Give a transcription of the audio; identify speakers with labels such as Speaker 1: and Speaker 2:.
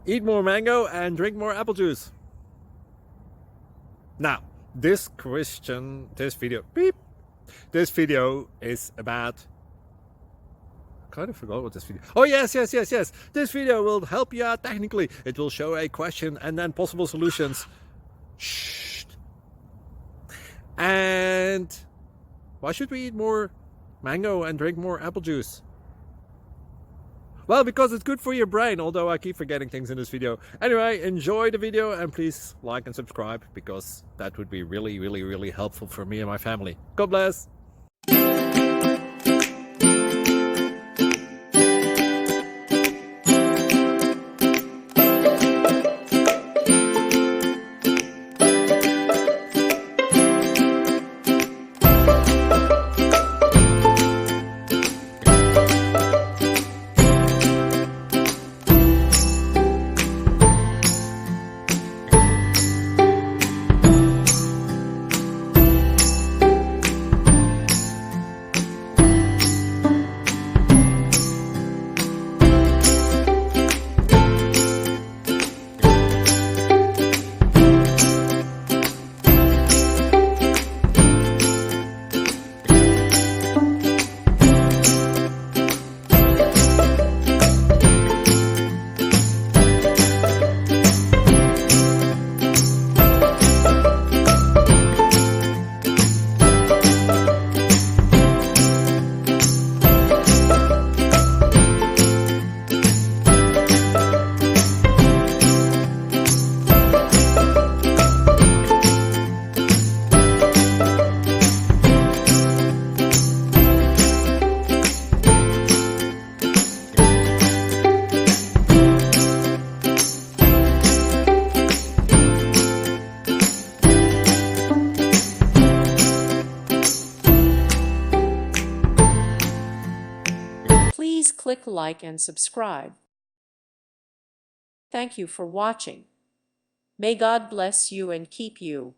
Speaker 1: eat more mango and drink more apple juice. Now, this video is about, I kind of forgot what this video. Oh yes. This video will help you out technically. It will show a question and then possible solutions. Shh. And why should we eat more mango and drink more apple juice? Well, because it's good for your brain, although I keep forgetting things in this video. Anyway, enjoy the video and please like and subscribe, because that would be really helpful for me and my family. God bless!
Speaker 2: Please click like and subscribe. Thank you for watching. May God bless you and keep you.